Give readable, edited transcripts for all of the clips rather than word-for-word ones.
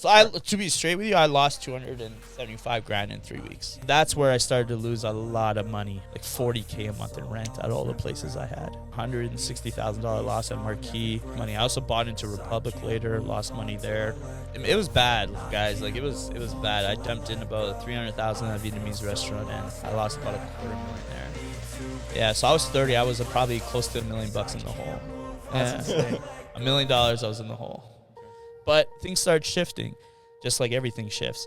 So to be straight with you, I lost 275 grand in 3 weeks. That's where I started to lose a lot of money, like 40K a month in rent at all the places I had. $160,000 loss at Marquee money. I also bought into Republic later, lost money there. It was bad, guys. Like it was bad. I dumped in about 300,000 at a Vietnamese restaurant, and I lost about $250,000 there. Yeah, so I was 30. I was probably close to $1 million in the hole. That's insane. $1 million I was in the hole. But things started shifting, just like everything shifts.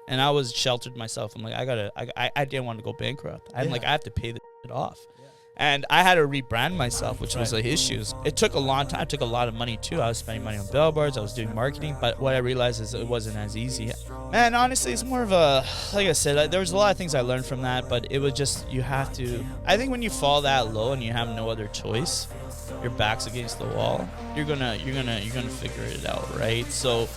And I was sheltered myself. I'm like, I didn't want to go bankrupt. I'm like, I have to pay this shit off. Yeah. And I had to rebrand myself, which was the issues. It took a long time. It took a lot of money, too. I was spending money on billboards. I was doing marketing. But what I realized is it wasn't as easy. Man, honestly, it's more of a, like I said, there was a lot of things I learned from that. But it was just, you have to, I think when you fall that low and you have no other choice, your back's against the wall, you're gonna figure it out, right? So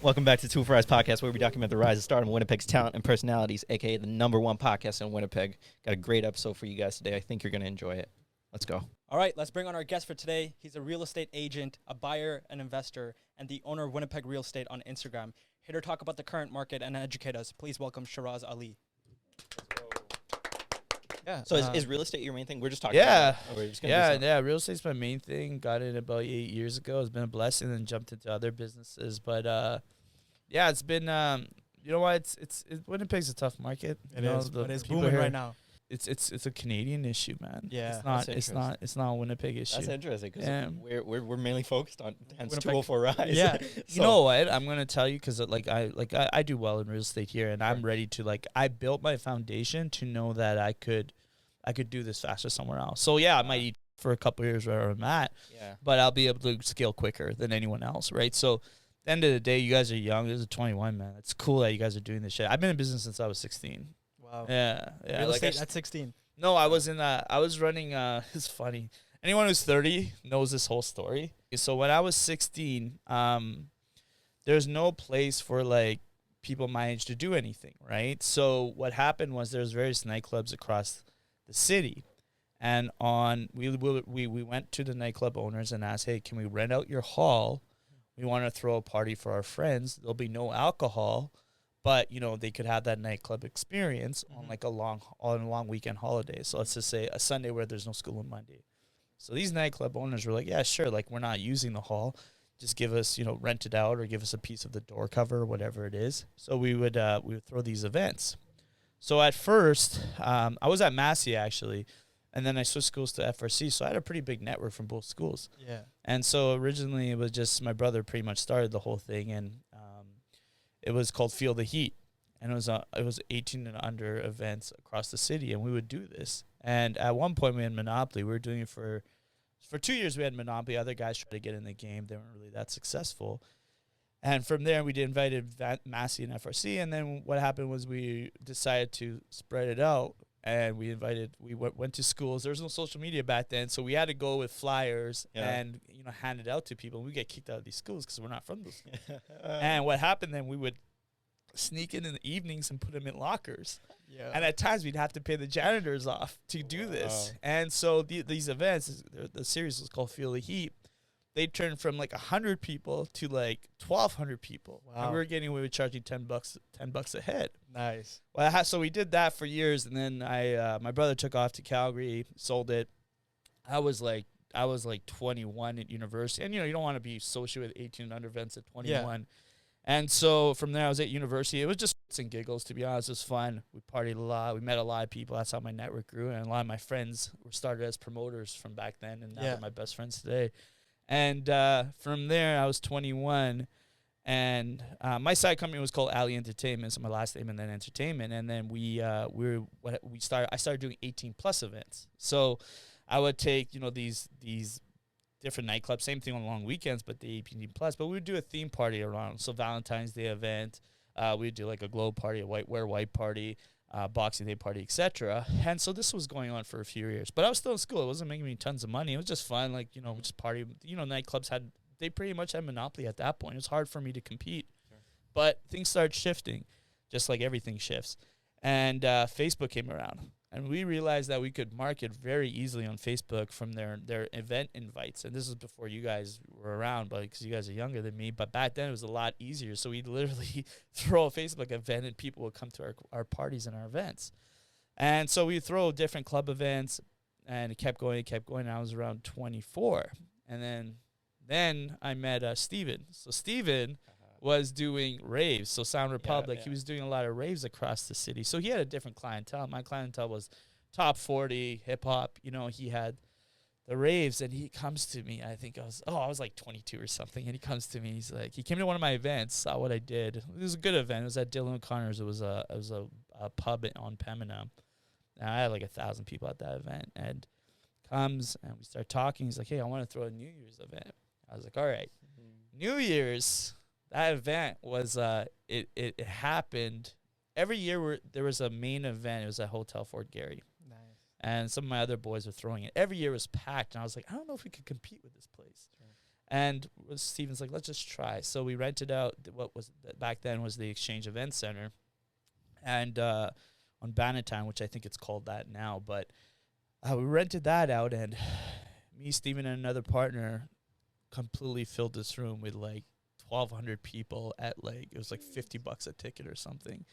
welcome back to Two Fries Podcast, where we document the rise and stardom of Winnipeg's talent and personalities, aka the #1 podcast in Winnipeg. Got a great episode for you guys today. I think you're gonna enjoy it. Let's go. All right, let's bring on our guest for today. He's a real estate agent, a buyer, an investor, and the owner of Winnipeg Real Estate on Instagram. Here to talk about the current market and educate us. Please welcome Shiraz Ali. Yeah. So is real estate your main thing? We're just talking. Yeah. About Real estate's my main thing. Got it about 8 years ago. It's been a blessing, and jumped into other businesses. But yeah, it's been. You know what? Winnipeg's a tough market. It is. But it's booming right now. It's a Canadian issue, man. Yeah, it's not a Winnipeg issue. That's interesting because we're mainly focused on hence 204 rise. Yeah, so. You know what? I'm gonna tell you because I do well in real estate here, and I'm ready to I built my foundation to know that I could do this faster somewhere else. So yeah, I might eat for a couple of years where I'm at. Yeah, but I'll be able to scale quicker than anyone else, right? So at the end of the day, you guys are young. This is 21, man. It's cool that you guys are doing this shit. I've been in business since I was 16. Wow. Yeah. Real estate at 16. No, I was running, it's funny. Anyone who's 30 knows this whole story. So when I was 16, there's no place for people my age to do anything, right? So what happened was there's various nightclubs across the city. And we went to the nightclub owners and asked, hey, can we rent out your hall? We want to throw a party for our friends. There'll be no alcohol. But, they could have that nightclub experience on a long weekend holiday. So let's just say a Sunday where there's no school on Monday. So these nightclub owners were like, yeah, sure. We're not using the hall. Just give us, rent it out or give us a piece of the door cover or whatever it is. So we would throw these events. So at first, I was at Massey actually. And then I switched schools to FRC. So I had a pretty big network from both schools. Yeah. And so originally it was just my brother pretty much started the whole thing. And it was called Feel the Heat, and it was 18 and under events across the city, and we would do this. And at one point, we had Monopoly. We were doing it for 2 years. We had Monopoly. Other guys tried to get in the game. They weren't really that successful. And from there, we invited Massey and FRC. And then what happened was we decided to spread it out, and we went to schools. There was no social media back then, so we had to go with flyers and hand it out to people. We get kicked out of these schools because we're not from those schools. And what happened then, we would sneak in the evenings and put them in lockers. Yeah. And at times we'd have to pay the janitors off to do this. And so these events, the series was called Feel the Heat. They turned from 100 people to 1,200 people. Wow. And we were getting away with charging $10 a head. Nice. Well, so we did that for years, and then my brother took off to Calgary, sold it. I was 21 at university, and you don't want to be associated with 18 and under events at 21. Yeah. And so from there, I was at university. It was just and giggles, to be honest. It was fun. We partied a lot. We met a lot of people. That's how my network grew, and a lot of my friends were started as promoters from back then, and now they're my best friends today. And from there, I was 21, and my side company was called Ali Entertainment, so my last name and then entertainment. And then I started doing 18+ events. So I would take these different nightclubs, same thing on long weekends, but the 18+. But we would do a theme party around. So Valentine's Day event, we'd do a glow party, a white party. Boxing Day party, etc. And so this was going on for a few years. But I was still in school. It wasn't making me tons of money. It was just fun, just party. Nightclubs they pretty much had monopoly at that point. It was hard for me to compete. Sure. But things started shifting. just like everything shifts. And Facebook came around, and we realized that we could market very easily on Facebook from their event invites. And this is before you guys were around, but because you guys are younger than me. But back then it was a lot easier. So we'd literally throw a Facebook event, and people would come to our parties and our events. And so we throw different club events, and it kept going. And I was around 24, and then I met Steven. So Steven was doing raves, so Sound Republic. He was doing a lot of raves across the city. So he had a different clientele. My clientele was top 40, hip-hop. You know, he had the raves, and he comes to me. I think I was like 22 or something, and he comes to me. He's like, he came to one of my events, saw what I did. It was a good event. It was at Dylan O'Connor's. It was a pub on Pembina. And I had like 1,000 people at that event, and comes, and we start talking. He's like, hey, I want to throw a New Year's event. I was like, all right. New Year's, that event was, it happened every year where there was a main event. It was at Hotel Fort Garry. Nice. And some of my other boys were throwing it. Every year it was packed, and I was like, I don't know if we could compete with this place. Sure. And Steven's like, let's just try. So we rented out what was back then was the Exchange Event Center, and on Bannatyne, which I think it's called that now. But we rented that out, and me, Steven, and another partner completely filled this room with like 1,200 people at like, it was like $50 a ticket or something.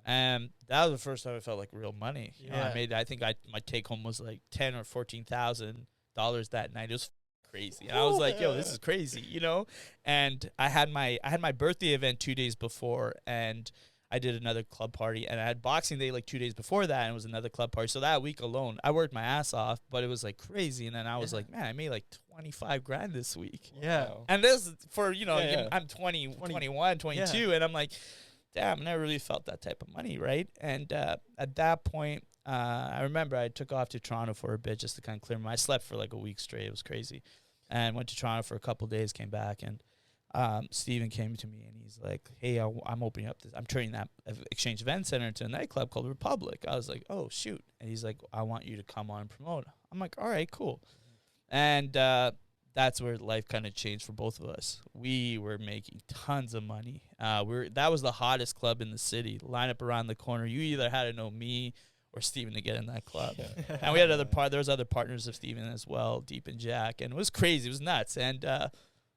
And that was the first time I felt like real money. You know, I think my take home was like $10,000 or $14,000 that night. It was crazy. And I was like, yo, this is crazy, you know? And I had my birthday event 2 days before, and I did another club party, and I had Boxing Day like 2 days before that, and it was another club party. So that week alone, I worked my ass off, but it was like crazy. And then I was like, man, I made like 25 grand this week. Yeah. Wow. And this for, you know, I'm 20, 21, 22, and I'm like, damn, I never really felt that type of money, right? And at that point, I remember I took off to Toronto for a bit just to kind of clear my. I slept for like a week straight. It was crazy. And went to Toronto for a couple of days, came back, and Steven came to me, and he's like, hey, I'm opening up this. I'm turning that Exchange Event Center into a nightclub called Republic. I was like, oh, shoot. And he's like, I want you to come on and promote. I'm like, all right, cool. And that's where life kind of changed for both of us. We were making tons of money. That was the hottest club in the city. Line up around the corner. You either had to know me or Steven to get in that club. And we had there was other partners of Steven as well, Deep and Jack. And it was crazy. It was nuts. And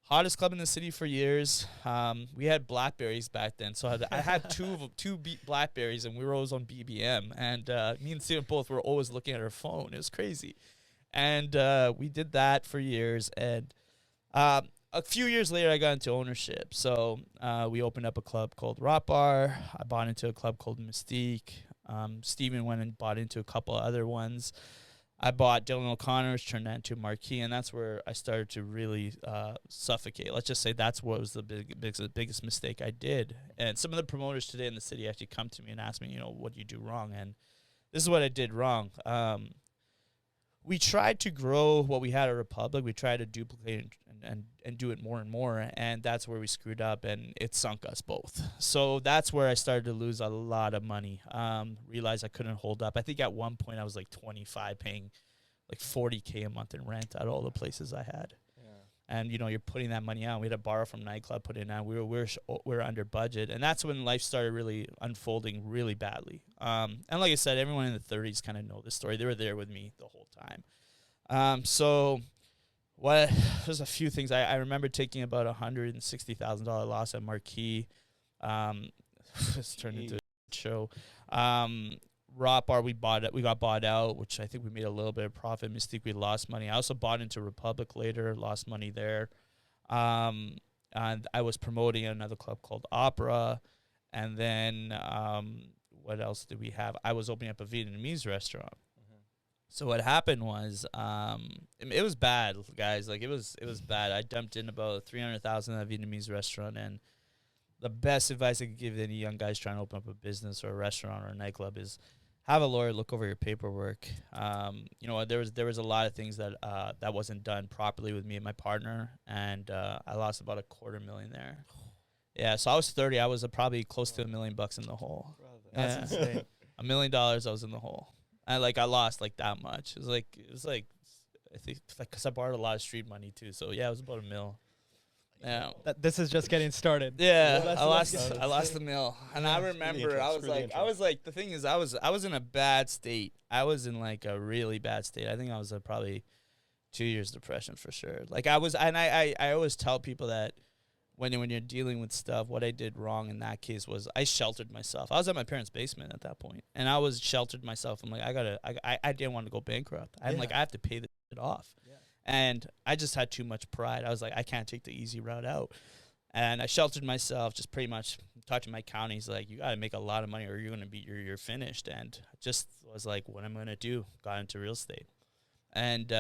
hottest club in the city for years. We had Blackberries back then. So I had two Blackberries, and we were always on BBM. And me and Steven both were always looking at our phone. It was crazy. And we did that for years. And a few years later, I got into ownership. So we opened up a club called Rock Bar. I bought into a club called Mystique. Steven went and bought into a couple of other ones. I bought Dylan O'Connor's, turned that into Marquee, and that's where I started to really suffocate. Let's just say that's what was the biggest mistake I did. And some of the promoters today in the city actually come to me and ask me, you know, what do you do wrong? And this is what I did wrong. We tried to grow what we had at Republic. We tried to duplicate and do it more and more, and that's where we screwed up, and it sunk us both. So that's where I started to lose a lot of money. Realized I couldn't hold up. I think at one point I was like 25, paying like $40K a month in rent at all the places I had. And, you know, you're putting that money out. We had to borrow from nightclub, put it in. We were under budget. And that's when life started really unfolding really badly. And like I said, everyone in the 30s kind of know this story. They were there with me the whole time. So there's a few things. I remember taking about $160,000 loss at Marquee. It's turned into a show. Rock Bar, we got bought out, which I think we made a little bit of profit. Mystique, we lost money. I also bought into Republic later, lost money there. And I was promoting another club called Opera. And then what else did we have? I was opening up a Vietnamese restaurant. So what happened was, it was bad, guys. Like it was bad. I dumped in about $300,000 in that Vietnamese restaurant, and the best advice I could give any young guys trying to open up a business or a restaurant or a nightclub is have a lawyer look over your paperwork. You know, there was a lot of things that that wasn't done properly with me and my partner, and I lost about $250,000 there. Yeah, so I was 30. I was probably close to $1 million in the hole. That's insane. $1 million I was in the hole. I lost like that much. It was like I think because I borrowed a lot of street money too. So yeah, it was about $1 million. Yeah. That this is just getting started. Yeah, Well, I lost the mill, and I remember I was like, the thing is, I was in a bad state. I was in like a really bad state. I think I was probably 2 years depression for sure. Like I was, and I always tell people that when you're dealing with stuff, what I did wrong in that case was I sheltered myself. I was at my parents' basement at that point, and I was sheltered myself. I'm like, I didn't want to go bankrupt. I'm like, I have to pay this shit off. Yeah. And I just had too much pride. I was like, I can't take the easy route out. And I sheltered myself, just pretty much talked to my county. He's like, you got to make a lot of money or you're going to be, you're finished. And just was like, what I'm going to do? Got into real estate. And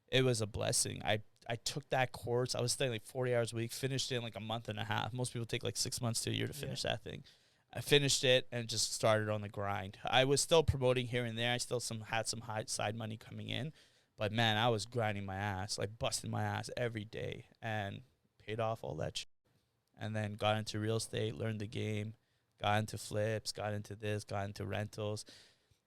it was a blessing. I took that course. I was studying like 40 hours a week, finished it in like a month and a half. Most people take like 6 months to a year to finish that thing. I finished it and just started on the grind. I was still promoting here and there. I still had some high side money coming in. But, man, I was grinding my ass, like busting my ass every day and paid off all that shit. And then got into real estate, learned the game, got into flips, got into this, got into rentals,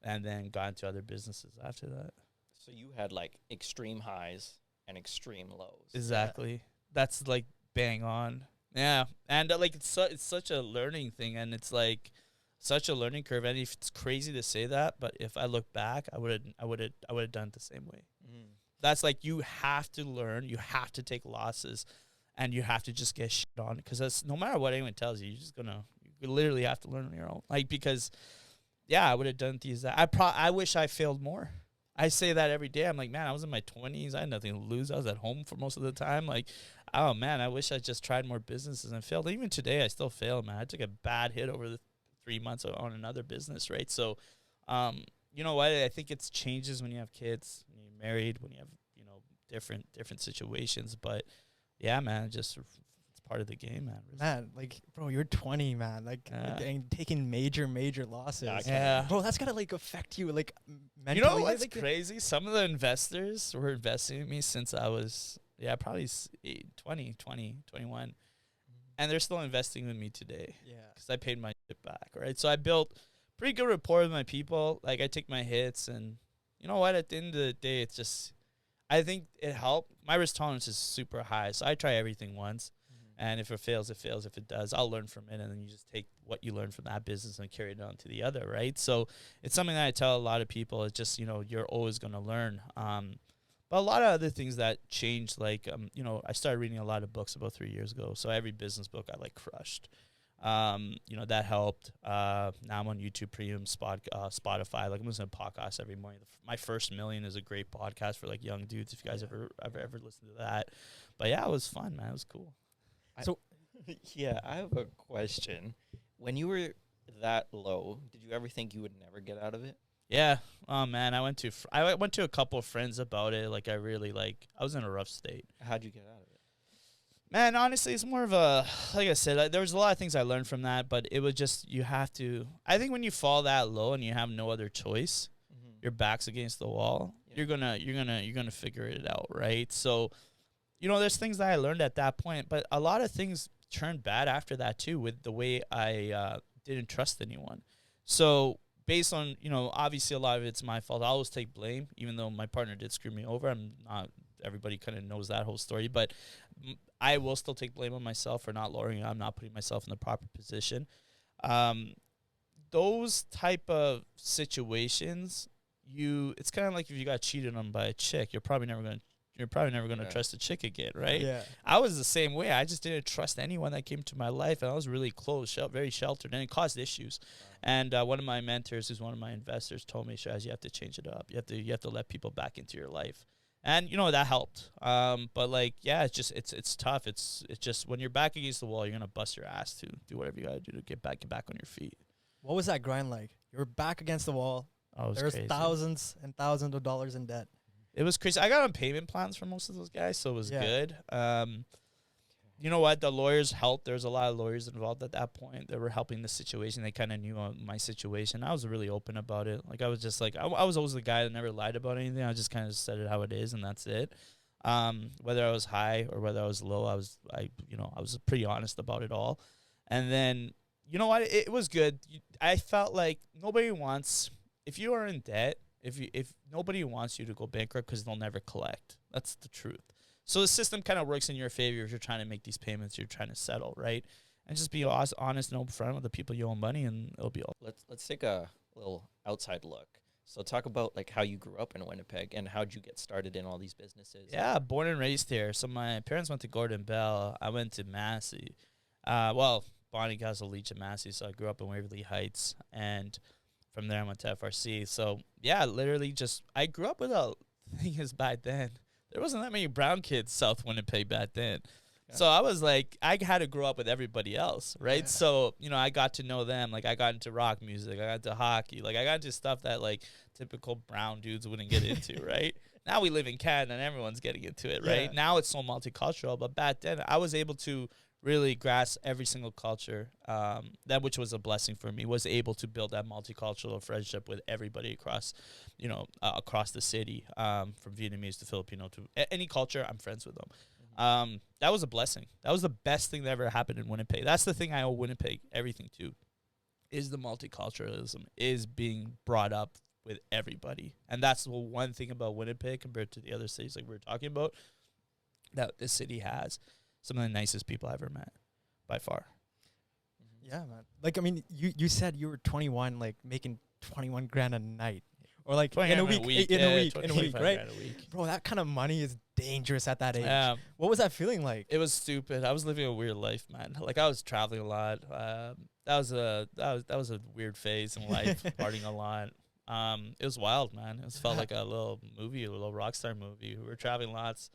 and then got into other businesses after that. So you had, like, extreme highs and extreme lows. Exactly. Yeah. That's, like, bang on. Yeah. And, like, it's such a learning thing, and it's, like, such a learning curve. And if it's crazy to say that, but if I look back, I would have done it the same way. That's like, you have to learn, you have to take losses, and you have to just get shit on, because that's no matter what anyone tells you, you literally have to learn on your own. Like, because I would have done these. I wish I failed more. I say that every day. I'm like, man, I was in my 20s. I had nothing to lose. I was at home for most of the time. Like, oh man, I wish I just tried more businesses and failed. Even today, I still fail, man. I took a bad hit over the 3 months on another business, right? So, you know what? I think it changes when you have kids, when you're married, when you have, different situations. But yeah, man, it's part of the game, man. Man, like, bro, you're 20, man. Like, and taking major losses. Yeah. Bro, that's gotta like affect you, like, mentally. You know what's crazy? Some of the investors were investing in me since I was, probably 20, 21. And they're still investing with me today. Yeah. Because I paid my shit back, right? So I built pretty good rapport with my people. Like, I take my hits, and you know what? At the end of the day, it's just, I think it helped. My risk tolerance is super high, so I try everything once. And if it fails, it fails. If it does, I'll learn from it, and then you just take what you learn from that business and carry it on to the other, right? So it's something that I tell a lot of people. It's just, you're always going to learn. But a lot of other things that changed, like, I started reading a lot of books about 3 years ago. So every business book I, like, crushed. That helped. Now I'm on YouTube Premium, Spotify. Like, I'm listening to podcasts every morning. My First Million is a great podcast for, like, young dudes, if you guys ever listen to that. But, yeah, it was fun, man. It was cool. So, I have a question. When you were that low, did you ever think you would never get out of it? Yeah. Oh, man, I went to a couple of friends about it. Like, I was in a rough state. How'd you get out of it? Man, honestly, it's more of a, like I said, there was a lot of things I learned from that, but it was just, I think when you fall that low and you have no other choice, your back's against the wall, you're gonna figure it out, right? So, there's things that I learned at that point, but a lot of things turned bad after that too, with the way I didn't trust anyone. So based on, obviously a lot of it's my fault. I always take blame, even though my partner did screw me over. Everybody kind of knows that whole story, but I will still take blame on myself for not lowering it. I'm not putting myself in the proper position. Those type of situations, it's kind of like if you got cheated on by a chick, you're probably never going to trust a chick again, right? Yeah. I was the same way. I just didn't trust anyone that came to my life, and I was really close, very sheltered, and it caused issues. And one of my mentors, who's one of my investors, told me, Shaz, you have to change it up. You have to let people back into your life. And, that helped. But, like, yeah, it's tough. It's just when you're back against the wall, you're going to bust your ass to do whatever you got to do to get back on your feet. What was that grind like? You were back against the wall. There's thousands and thousands of dollars in debt. It was crazy. I got on payment plans for most of those guys, so it was good. You know what? The lawyers helped. There was a lot of lawyers involved at that point. They were helping the situation. They kind of knew my situation. I was really open about it. Like, I was just like, I was always the guy that never lied about anything. I just kind of said it how it is, and that's it. Whether I was high or whether I was low, I was pretty honest about it all. And then, you know what? It was good. I felt like nobody wants, if you are in debt, if nobody wants you to go bankrupt because they'll never collect. That's the truth. So the system kind of works in your favor if you're trying to make these payments, you're trying to settle, right? And just be honest and upfront with the people you owe money, and it'll be all. Let's take a little outside look. So talk about like how you grew up in Winnipeg and how'd you get started in all these businesses? Yeah, born and raised here. So my parents went to Gordon Bell. I went to Massey. Well, Bonnie Castle Leach and Massey. So I grew up in Waverly Heights, and from there I went to FRC. So yeah, literally just I grew up with a thing is back then there wasn't that many brown kids South Winnipeg back then. Yeah. So I was like, I had to grow up with everybody else, right? Yeah. So, you know, I got to know them. Like, I got into rock music. I got into hockey. Like, I got into stuff that, like, typical brown dudes wouldn't get into, right? Now we live in Canada and everyone's getting into it, right? Yeah. Now it's so multicultural. But back then, I was able to really grasp every single culture, that which was a blessing for me, was able to build that multicultural friendship with everybody across, you know, across the city, from Vietnamese to Filipino to any culture, I'm friends with them. That was a blessing. That was the best thing that ever happened in Winnipeg. That's the thing I owe Winnipeg everything to, is the multiculturalism, is being brought up with everybody. And that's the one thing about Winnipeg compared to the other cities like we were talking about, that this city has some of the nicest people I ever met, by far. Yeah, man. Like, I mean, you said you were 21, like, making 21 grand a night. Or, like, in a week. In a week, right? Bro, that kind of money is dangerous at that age. What was that feeling like? It was stupid. I was living a weird life, man. Like, I was traveling a lot. That was a weird phase in life, partying a lot. It was wild, man. It felt like a little movie, a little rock star movie. We were traveling lots.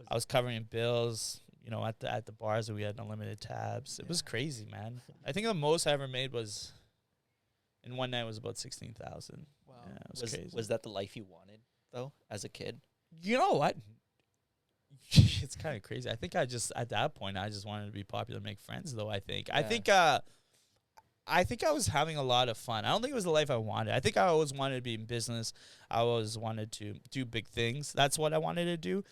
I was covering bills, you know, at the bars where we had unlimited tabs. It was crazy, man. I think the most I ever made was, in one night, was about 16,000. Wow. Yeah, it was crazy. Was that the life you wanted, though, as a kid? You know what? It's kind of crazy. I think at that point, I just wanted to be popular and make friends, though, I think. Yeah. I think I was having a lot of fun. I don't think it was the life I wanted. I think I always wanted to be in business. I always wanted to do big things. That's what I wanted to do.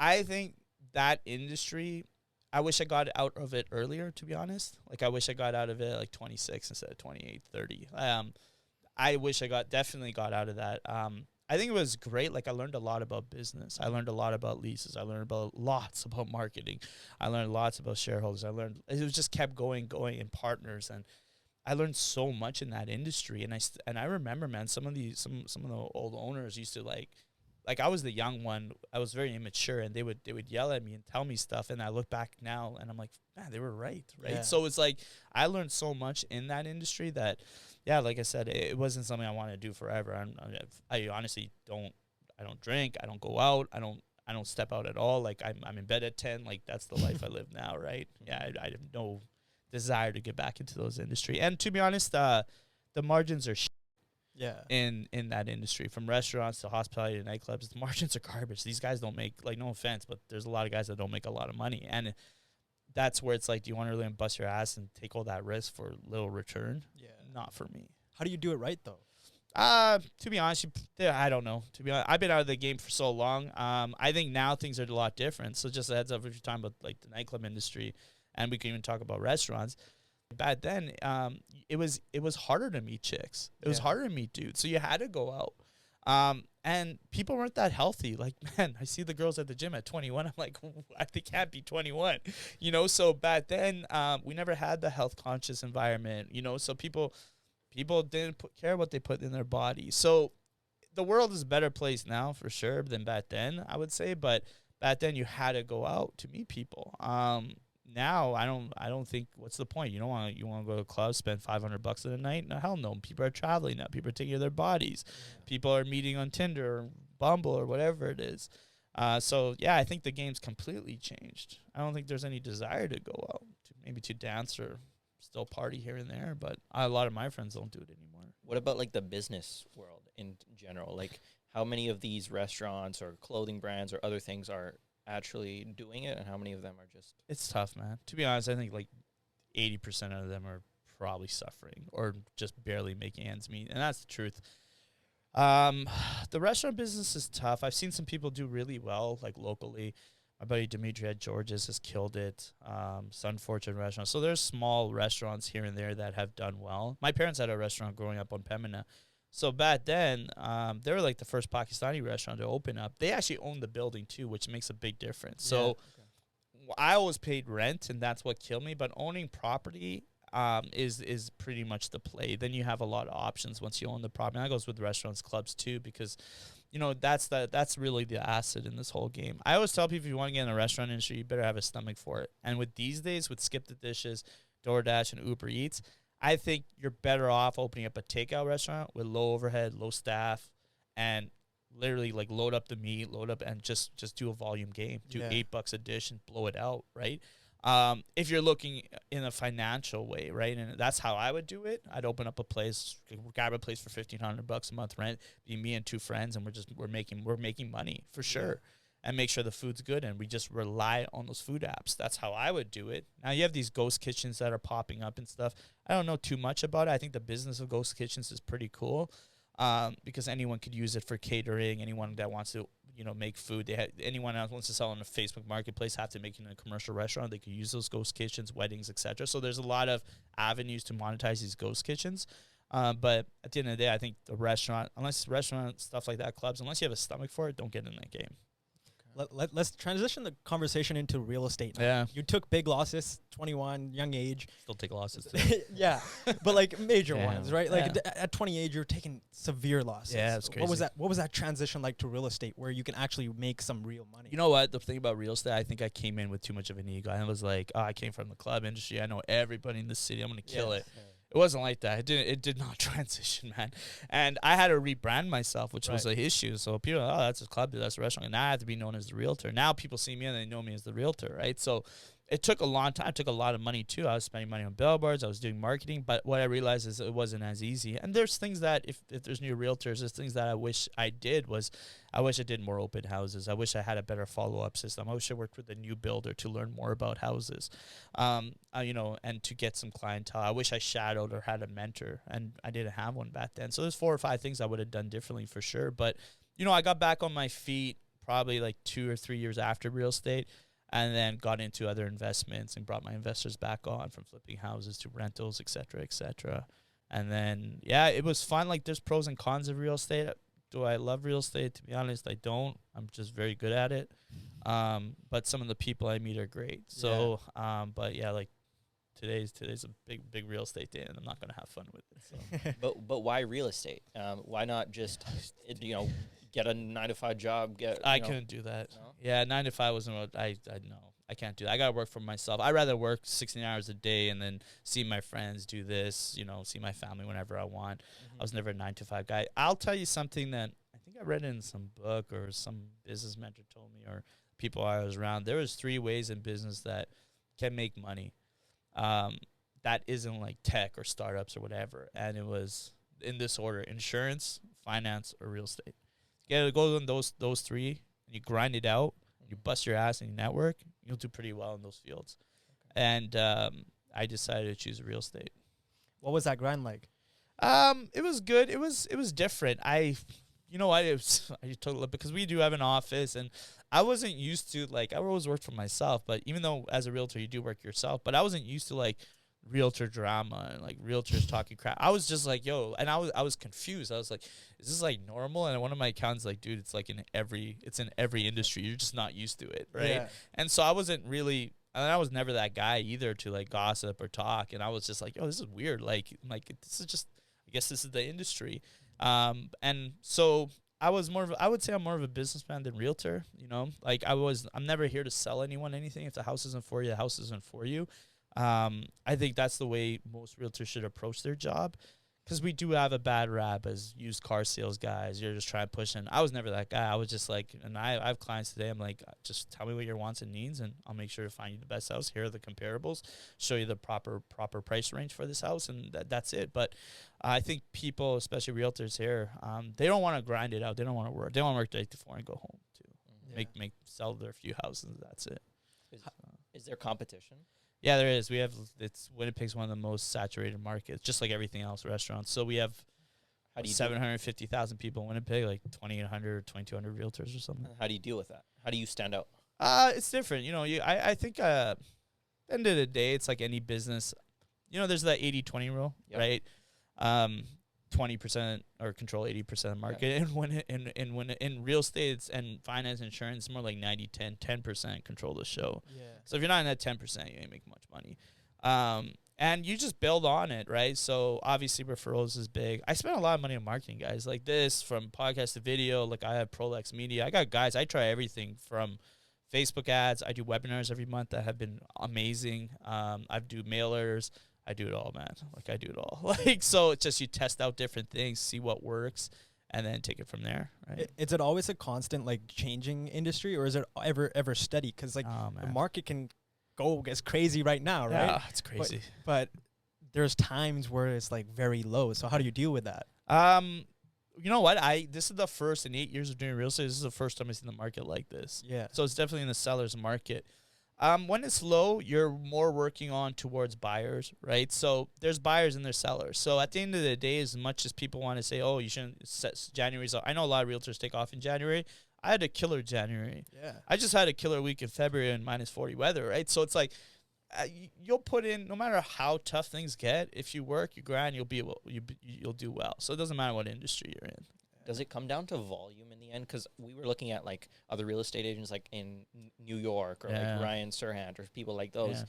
I think that industry, I wish I got out of it earlier, to be honest. Like, I wish I got out of it like 26 instead of 28, 30. I wish I definitely got out of that. I think it was great. Like, I learned a lot about business. I learned a lot about leases. I learned lots about marketing. I learned lots about shareholders. It was just kept going, and partners. And I learned so much in that industry. And I remember, man, some of the old owners used to like I was the young one. I was very immature, and they would yell at me and tell me stuff. And I look back now, and I'm like, man, they were right? Yeah. So it's like I learned so much in that industry that, yeah, like I said, it wasn't something I wanted to do forever. I honestly don't. I don't drink. I don't go out. I don't step out at all. Like I'm in bed at 10. Like, that's the life I live now, right? Yeah, I have no desire to get back into those industry. And to be honest, the margins are in that industry, from restaurants to hospitality to nightclubs. The margins are garbage. These guys don't make, like, no offense, but there's a lot of guys that don't make a lot of money. And that's where it's like, do you want to really bust your ass and take all that risk for little return? Yeah. Not for me. How do you do it right, though? To be honest, I don't know. To be honest, I've been out of the game for so long. I think now things are a lot different. So just a heads up, if you're talking about like the nightclub industry, and we can even talk about restaurants. Back then, it was harder to meet chicks. It was harder to meet dudes. So you had to go out. And people weren't that healthy. Like, man, I see the girls at the gym at 21. I'm like, they can't be 21. You know, so back then, we never had the health conscious environment, you know, so people didn't care what they put in their body. So the world is a better place now for sure than back then, I would say. But back then you had to go out to meet people. Now I don't think, what's the point? You want to go to a club, spend $500 in a night? No, hell no. People are traveling now. People are taking care of their bodies. Yeah. People are meeting on Tinder or Bumble or whatever it is. So yeah, I think the game's completely changed. I don't think there's any desire to go out, maybe to dance or still party here and there, but a lot of my friends don't do it anymore. What about like the business world in general? Like, how many of these restaurants or clothing brands or other things are actually doing it, and how many of them are just... It's tough, man. To be honest, I think like 80% of them are probably suffering or just barely making ends meet, and that's the truth. The restaurant business is tough. I've seen some people do really well, like locally. My buddy Dimitri at George's has killed it. Sun Fortune restaurant. So there's small restaurants here and there that have done well. My parents had a restaurant growing up on Pembina So back then, they were like the first Pakistani restaurant to open up. They actually owned the building too, which makes a big difference. So I always paid rent, and that's what killed me. But owning property is pretty much the play. Then you have a lot of options once you own the property. And that goes with restaurants, clubs too, because that's really the asset in this whole game. I always tell people, if you want to get in the restaurant industry, you better have a stomach for it. And with these days, with Skip the Dishes, DoorDash, and Uber Eats, I think you're better off opening up a takeout restaurant with low overhead, low staff, and literally like load up the meat, load up, and just do a volume game. Do $8 a dish and blow it out, right? If you're looking in a financial way, right? And that's how I would do it. I'd open up a place, grab a place for $1,500 a month rent, be me and two friends, and we're making money for sure. And make sure the food's good, and we just rely on those food apps. That's how I would do it. Now you have these ghost kitchens that are popping up and stuff. I don't know too much about it. I think the business of ghost kitchens is pretty cool, because anyone could use it for catering. Anyone that wants to, make food. Anyone else wants to sell on a Facebook Marketplace have to make it in a commercial restaurant. They could use those ghost kitchens, weddings, etc. So there's a lot of avenues to monetize these ghost kitchens. But at the end of the day, I think the restaurant stuff like that, clubs, unless you have a stomach for it, don't get in that game. Let's transition the conversation into real estate now. Yeah. You took big losses, 21, young age. Still take losses too. Yeah, but like major ones, right? Like at 28, you're taking severe losses. Yeah, it's crazy. What was that transition like to real estate where you can actually make some real money? You know what? The thing about real estate, I think I came in with too much of an ego. I was like, I came from the club industry. I know everybody in the city. I'm going to kill it. Yeah. It wasn't like that. It did not transition, man. And I had to rebrand myself, which was an issue. So people, that's a club, that's a restaurant. And now I have to be known as the realtor. Now people see me and they know me as the realtor, right? So it took a long time. It took a lot of money too. I was spending money on billboards. I was doing marketing. But what I realized is it wasn't as easy. And there's things that, if there's new realtors, there's things that I wish I did I wish I did more open houses. I wish I had a better follow-up system. I wish I worked with a new builder to learn more about houses, and to get some clientele. I wish I shadowed or had a mentor, and I didn't have one back then. So there's 4 or 5 things I would have done differently for sure. But, I got back on my feet probably like 2 or 3 years after real estate, and then got into other investments and brought my investors back on, from flipping houses to rentals, et cetera, et cetera. And then, it was fun. Like, there's pros and cons of real estate. Do I love real estate? To be honest, I don't. I'm just very good at it. But some of the people I meet are great. So, like today's a big real estate day, and I'm not gonna have fun with it. So. But why real estate? Why not just get a 9-to-5 job? I couldn't do that. No? Yeah, 9 to 5 wasn't what I know. I can't do that. I gotta work for myself. I'd rather work 16 hours a day and then see my friends, do this, see my family whenever I want. Mm-hmm. I was never a 9-to-5 guy. I'll tell you something that I think I read in some book, or some business mentor told me, or people I was around. There was 3 ways in business that can make money. That isn't like tech or startups or whatever. And it was in this order: insurance, finance, or real estate. You gotta go on those 3, and you grind it out. You bust your ass in your network, you'll do pretty well in those fields. Okay. And I decided to choose real estate. What was that grind like? It was good. It was different. I totally, because we do have an office, and I wasn't used to, like, I always worked for myself, but even though as a realtor you do work yourself, but I wasn't used to like realtor drama and like realtors talking crap. I was just like, and I was confused. I was like, is this like normal? And one of my accountants like, dude, it's in every industry. You're just not used to it, right? Yeah. And so I wasn't really, and I was never that guy either to like gossip or talk. And I was just like, this is weird. Like this is just, I guess this is the industry. And so I would say I'm more of a businessman than realtor. Like I'm never here to sell anyone anything. If the house isn't for you, the house isn't for you. I think that's the way most realtors should approach their job, because we do have a bad rap as used car sales guys. You're just trying to push in. I was never that guy. I was just like, and I have clients today. I'm like, just tell me what your wants and needs, and I'll make sure to find you the best house. Here are the comparables, show you the proper price range for this house, and that's it. But I think people, especially realtors here, they don't want to grind it out. They don't want to work. They want to work 8 to 4 and go home too. Yeah. Sell their few houses. That's it. Is there competition? Yeah, there is. Winnipeg's one of the most saturated markets, just like everything else, restaurants. So we have 750,000 people in Winnipeg, like 2,800 or 2,200 realtors or something. How do you deal with that? How do you stand out? It's different. I think at the end of the day, it's like any business. There's that 80-20 rule, right? 20% or control 80% of the market. And when in real estate and finance and insurance, it's more like 10% control the show. Yeah. So if you're not in that 10%, you ain't make much money. And you just build on it, right? So obviously referrals is big. I spend a lot of money on marketing, guys, like this, from podcast to video. Like I have Prolex Media. I got guys, I try everything from Facebook ads. I do webinars every month that have been amazing. I do mailers. I do it all, man. Like I do it all. Like, so it's just you test out different things, see what works, and then take it from there, right? Is it always a constant like changing industry, or is it ever steady? Because like the market can go as crazy right now, right? Yeah, it's crazy. But there's times where it's like very low. So how do you deal with that? You know what? This is the first in 8 years of doing real estate. This is the first time I've seen the market like this. Yeah. So it's definitely in the seller's market. When it's low, you're more working on towards buyers, right? So there's buyers and there's sellers. So at the end of the day, as much as people want to say, oh, you shouldn't set January's up. I know a lot of realtors take off in January. I had a killer January. Yeah. I just had a killer week in February and minus 40 weather, right? So it's like you'll put in, no matter how tough things get, if you work, you grind, you'll do well. So it doesn't matter what industry you're in. Does it come down to volume in the end? Because we were looking at like other real estate agents like in New York or like Ryan Serhant or people like those.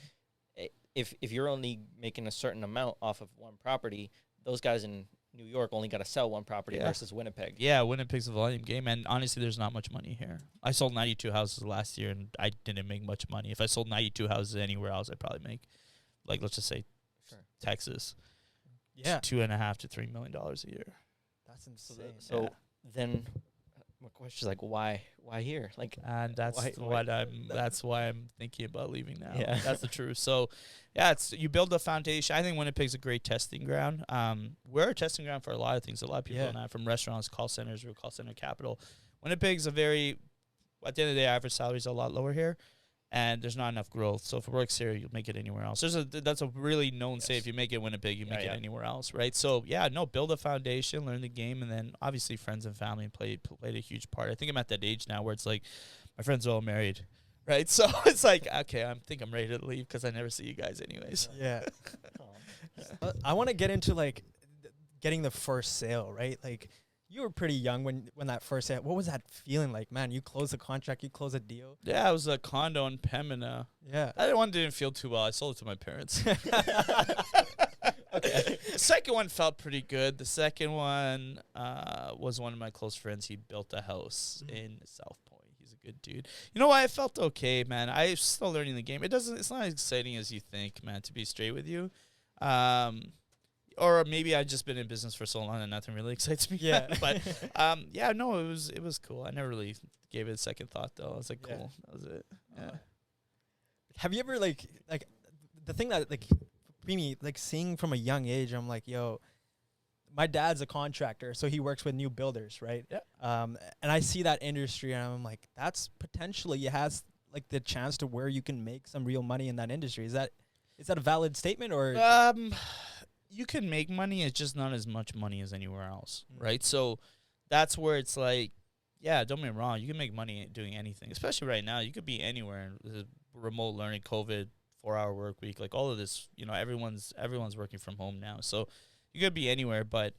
Yeah. If you're only making a certain amount off of one property, those guys in New York only got to sell one property versus Winnipeg. Yeah, Winnipeg's a volume game, and honestly, there's not much money here. I sold 92 houses last year, and I didn't make much money. If I sold 92 houses anywhere else, I'd probably make, like, let's just say, Texas, $2.5 to $3 million a year. That's insane. So then, my question is like, why here? Like, and that's that's why I'm thinking about leaving now. Yeah, that's the truth. So, yeah, you build a foundation. I think Winnipeg's a great testing ground. We're a testing ground for a lot of things. A lot of people don't have, from restaurants, call centers, or call center capital. Winnipeg's at the end of the day, average salary is a lot lower here, and there's not enough growth. So if it works here, you'll make it anywhere else. That's a really known say. If you make it in Winnipeg, you make it anywhere else, right? So build a foundation, learn the game, and then obviously friends and family played a huge part. I think I'm at that age now where it's like my friends are all married, right? So it's like, okay, I think I'm ready to leave because I never see you guys anyways. Yeah. I want to get into like getting the first sale, right? Like, you were pretty young when that first hit. What was that feeling like, man? You closed a contract, you closed a deal. Yeah, it was a condo in Pembina. Yeah, that one didn't feel too well. I sold it to my parents. Okay. The second one felt pretty good. The second one was one of my close friends. He built a house in South Point. He's a good dude. You know what? I felt okay, man. I'm still learning the game. It's not as exciting as you think, man. To be straight with you. Or maybe I've just been in business for so long and nothing really excites me. Yeah. But it was cool. I never really gave it a second thought though. I was like, cool. That was it. Yeah. Have you ever like the thing that like me, like seeing from a young age, I'm like, yo, my dad's a contractor, so he works with new builders, right? Yeah. And I see that industry and I'm like, that's potentially has like the chance to where you can make some real money in that industry. Is that a valid statement or you can make money, it's just not as much money as anywhere else, right? So that's where it's like, yeah, don't get me wrong, you can make money doing anything, especially right now. You could be anywhere. Remote learning, COVID, 4-hour work week, like all of this, everyone's working from home now. So you could be anywhere, but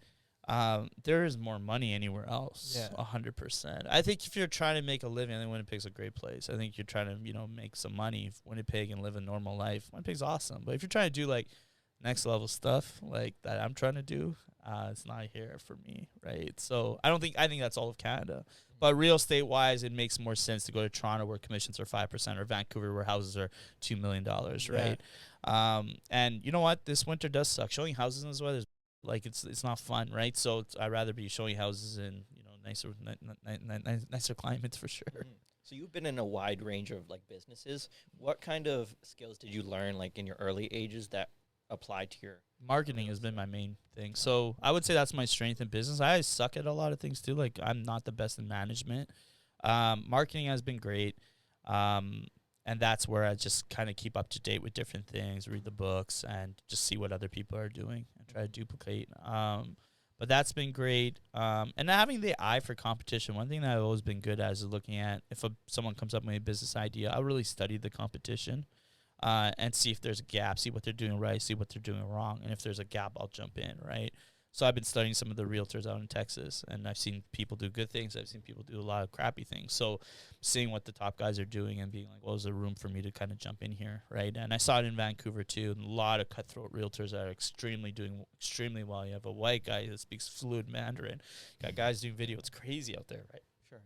there is more money anywhere else. Yeah, 100%. I think if you're trying to make a living, I think Winnipeg's a great place. I think you're trying to, make some money, Winnipeg, and live a normal life. Winnipeg's awesome. But if you're trying to do like next level stuff like that I'm trying to do, it's not here for me, right? So I think that's all of Canada. But real estate wise, it makes more sense to go to Toronto where commissions are 5%, or Vancouver where houses are $2 million, right? And you know what? This winter does suck. Showing houses in this weather is like it's not fun, right? So I'd rather be showing houses in nicer climates for sure. So you've been in a wide range of like businesses. What kind of skills did you learn like in your early ages that apply to your marketing? Has been my main thing. So I would say that's my strength in business. I suck at a lot of things too. Like I'm not the best in management. Marketing has been great. And that's where I just kind of keep up to date with different things, read the books, and just see what other people are doing and try to duplicate. But that's been great. And having the eye for competition, one thing that I've always been good at is looking at if someone comes up with a business idea, I'll really study the competition. And see if there's a gap, see what they're doing right, see what they're doing wrong. And if there's a gap, I'll jump in, right? So I've been studying some of the realtors out in Texas, and I've seen people do good things. I've seen people do a lot of crappy things. So seeing what the top guys are doing and being like, well, is there room for me to kind of jump in here, right? And I saw it in Vancouver too. And a lot of cutthroat realtors that are doing extremely well. You have a white guy that speaks fluent Mandarin. You got guys doing video. It's crazy out there, right? Sure.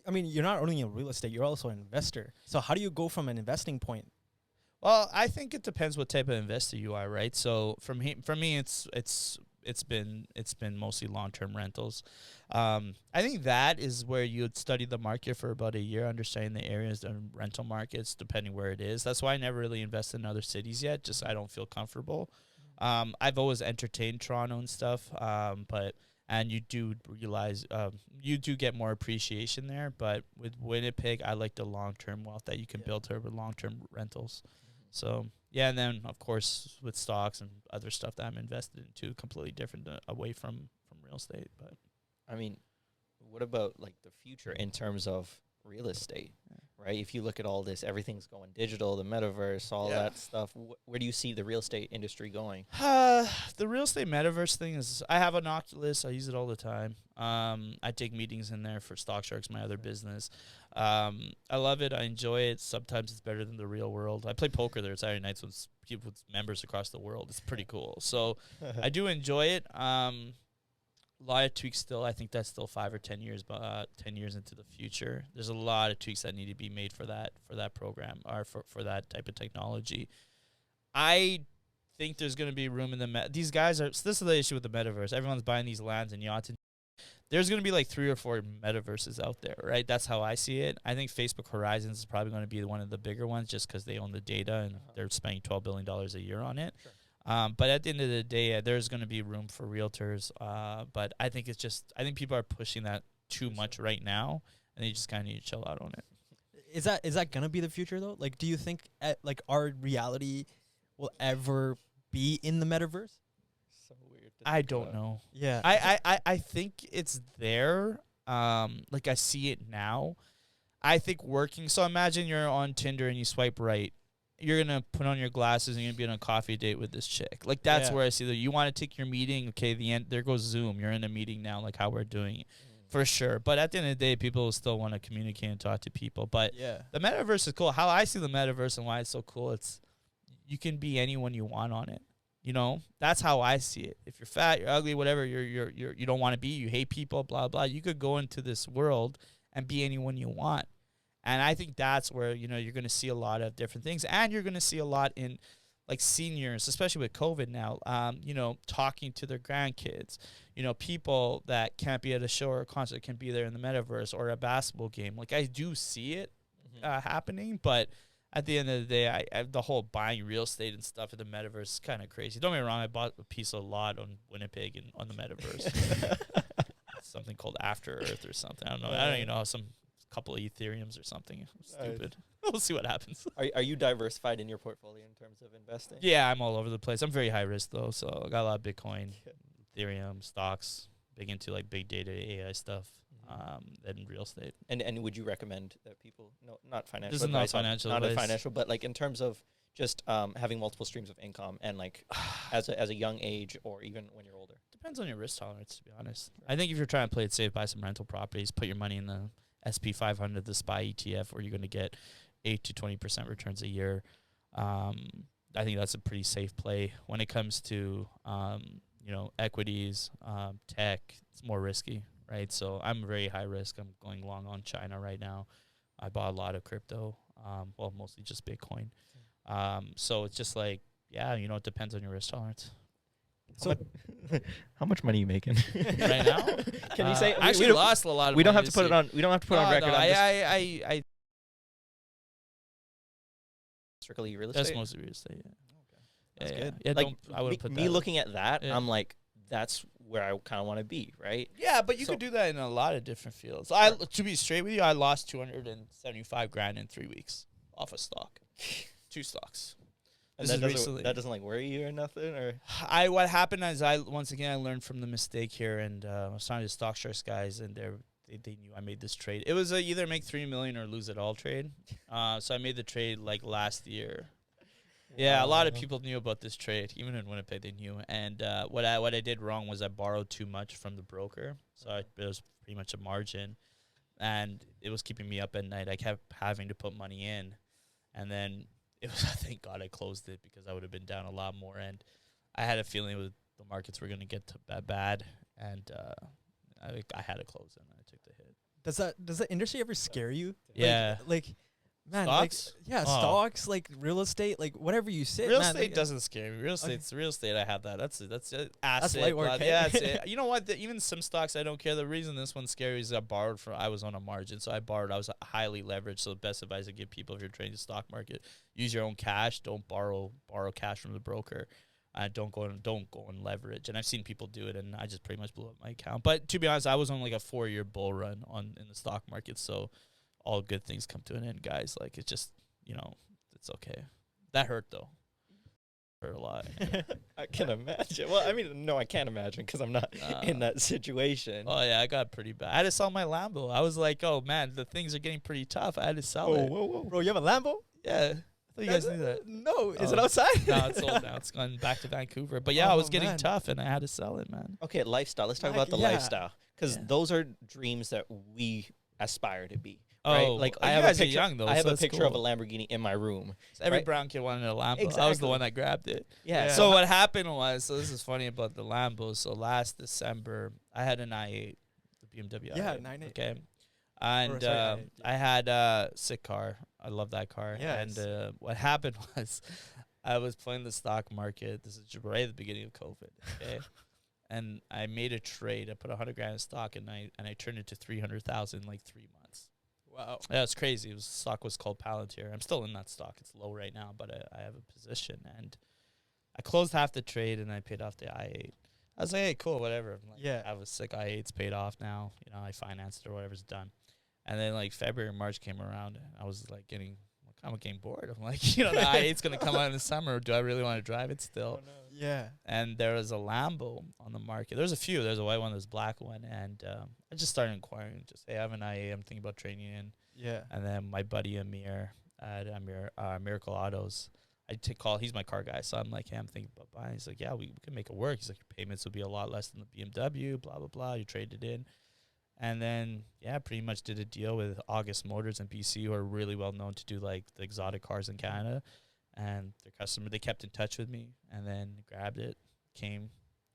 I mean, you're not only in real estate, you're also an investor. So how do you go from an investing point? Well, I think it depends what type of investor you are, right? So for me, it's been mostly long-term rentals. I think that is where you would study the market for about a year, understanding the areas and rental markets, depending where it is. That's why I never really invested in other cities yet. Just I don't feel comfortable. I've always entertained Toronto and stuff, and you do realize you do get more appreciation there. But with Winnipeg, I like the long-term wealth that you can build here with long-term rentals. So, yeah, and then, of course, with stocks and other stuff that I'm invested in, too, completely different away from real estate. But I mean, what about, like, the future in terms of real estate, right? If you look at all this, everything's going digital, the metaverse, all that stuff. Where do you see the real estate industry going? The real estate metaverse thing is, I have an Oculus. I use it all the time. I take meetings in there for Stock Sharks, my other business. I love it. I enjoy it. Sometimes it's better than the real world. I play poker there Saturday nights with people, with members across the world. It's pretty cool. So I do enjoy it. A lot of tweaks still. I think that's still 5 or 10 years, 10 years into the future. There's a lot of tweaks that need to be made for that program or for that type of technology. I think there's going to be room in the these guys are. So this is the issue with the metaverse. Everyone's buying these lands and yachts. And there's going to be like 3 or 4 metaverses out there, right? That's how I see it. I think Facebook Horizons is probably going to be one of the bigger ones just because they own the data and they're spending $12 billion a year on it. Sure. But at the end of the day, there's going to be room for realtors. But I think I think people are pushing that too much right now, and they just kind of need to chill out on it. Is that going to be the future, though? Like, do you think, like, our reality will ever be in the metaverse? So weird. I don't know. Yeah. I think it's there. Like, I see it now. I think working. So imagine you're on Tinder and you swipe right. You're going to put on your glasses and you're going to be on a coffee date with this chick. Like, that's where I see that. You want to take your meeting. Okay, the end. There goes Zoom. You're in a meeting now, like how we're doing it. For sure. But at the end of the day, people still want to communicate and talk to people. But the metaverse is cool. How I see the metaverse and why it's so cool, it's you can be anyone you want on it. You know, that's how I see it. If you're fat, you're ugly, whatever, you don't want to be, you hate people, blah, blah, you could go into this world and be anyone you want. And I think that's where, you know, you're going to see a lot of different things. And you're going to see a lot in, like, seniors, especially with COVID now, you know, talking to their grandkids. You know, people that can't be at a show or a concert can be there in the metaverse or a basketball game. Like, I do see it happening, but at the end of the day, I the whole buying real estate and stuff in the metaverse is kind of crazy. Don't get me wrong, I bought a piece of lot on Winnipeg and on the metaverse. Something called After Earth or something. I don't know. I don't even know, some couple of Ethereums or something. Stupid. We'll see what happens. Are you diversified in your portfolio in terms of investing? Yeah, I'm all over the place. I'm very high risk, though, so I got a lot of Bitcoin, Ethereum, stocks, big into, like, big data, AI stuff. And real estate. And would you recommend that people, no, not financial, this is not financial, not a financial, but like in terms of just having multiple streams of income and like as a young age or even when you're older? Depends on your risk tolerance, to be honest. I think if you're trying to play it safe, buy some rental properties, put your money in the SP 500, the SPY ETF, where you're going to get 8 to 20% returns a year. I think that's a pretty safe play. When it comes to you know, equities, tech, it's more risky. Right, so I'm very high risk. I'm going long on China right now. I bought a lot of crypto, well, mostly just Bitcoin. So it's just like, yeah, you know, it depends on your risk tolerance. So, how much money are you making right now? Can you say? I actually lost a lot of. We don't have to put it on. We don't have to put on record. No, I strictly real estate. That's mostly real estate. Yeah. That's good. Yeah, like I would put me that looking at that. I'm like, that's where I kind of want to be, right? Yeah, but you could do that in a lot of different fields. To be straight with you, I lost $275,000 in 3 weeks off a stock, 2 stocks. And that doesn't like worry you or nothing, or what happened is I learned from the mistake here, and I was talking to Stock Sharks guys, and they knew I made this trade. It was a either make $3 million or lose it all trade. So I made the trade like last year. Yeah, a lot of people knew about this trade. Even in Winnipeg, they knew. And what I did wrong was I borrowed too much from the broker. So it was pretty much a margin. And it was keeping me up at night. I kept having to put money in. And then it was, thank God I closed it because I would have been down a lot more. And I had a feeling the markets were going to get bad. And I had to close it and I took the hit. Does the industry ever scare you? Yeah. Like man, stocks? Stocks, like real estate, like whatever you say. Real estate doesn't scare me. Real estate. I have that. That's an asset. light work. Yeah, you know what? Even some stocks, I don't care. The reason this one's scary is I was on a margin, so I borrowed. I was highly leveraged. So the best advice I give people if you're trading the stock market, use your own cash. Don't borrow cash from the broker. Don't go and leverage. And I've seen people do it, and I just pretty much blew up my account. But to be honest, I was on like a 4-year bull run in the stock market, so all good things come to an end, guys. Like, it's just, it's okay. That hurt, though. Hurt a lot. I can imagine. Well, I mean, no, I can't imagine because I'm not in that situation. Oh, yeah, I got pretty bad. I had to sell my Lambo. I was like, oh, man, the things are getting pretty tough. I had to sell it. Whoa. Bro, you have a Lambo? Yeah. I thought you guys knew that. No. Is it outside? No, it's sold now. It's gone back to Vancouver. But, yeah, I was getting tough, and I had to sell it, man. Okay, lifestyle. Let's talk about the lifestyle because those are dreams that we aspire to be. Right? Oh, like I have a picture. Young, though, I have a picture of a Lamborghini in my room. So every brown kid wanted a Lambo. Exactly. I was the one that grabbed it. Yeah. So what happened was, this is funny about the Lambo. So last December, I had an i8, the BMW i8. Yeah, 9.8. Okay. And I had a sick car. I love that car. Yes. And what happened was, I was playing the stock market. This is right at the beginning of COVID. Okay. And I made a trade. I put $100,000 in stock, and I turned it to $300,000 in like 3 months. Wow. Yeah, it's crazy. Stock was called Palantir. I'm still in that stock. It's low right now, but I have a position. And I closed half the trade, and I paid off the i8. I was like, hey, cool, whatever. I'm like, I have a sick i8. It's paid off now. I financed it or whatever's done. And then, like, February, March came around, and I was, like, I'm getting bored. I'm like, the i8's going to come out in the summer. Do I really want to drive it still? Oh, no. Yeah. And there was a Lambo on the market. There's a few. There's a white one, there's a black one. And I just started inquiring. Just, hey, I have an i8. I'm thinking about trading in. Yeah. And then my buddy Amir at Miracle Autos, I take call. He's my car guy. So I'm like, hey, I'm thinking about buying. He's like, yeah, we can make it work. He's like, your payments would be a lot less than the BMW, blah, blah, blah. You trade it in. And then, pretty much did a deal with August Motors in BC, who are really well known to do, like, the exotic cars in Canada. And their customer, they kept in touch with me, and then grabbed it,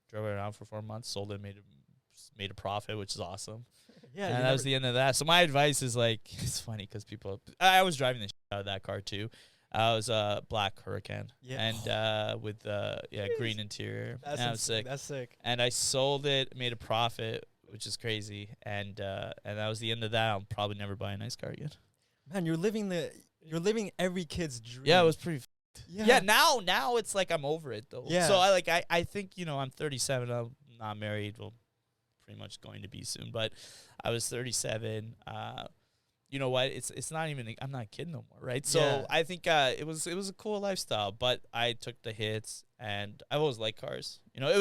drove it around for 4 months, sold it, made a profit, which is awesome. Yeah, and that was the end of that. So my advice is, like, it's funny because I was driving the shit out of that car too. I was a black Hurricane, and with green interior. That's sick. That's sick. And I sold it, made a profit, which is crazy, and that was the end of that. I'll probably never buy a nice car again. Man, you're living every kid's dream. Yeah, it was pretty. Yeah. Now it's like I'm over it though. Yeah. So I think I'm 37. I'm not married. Well, pretty much going to be soon. But I was 37. You know what? It's not even. I'm not a kid no more, right? So I think it was a cool lifestyle. But I took the hits, and I've always liked cars. I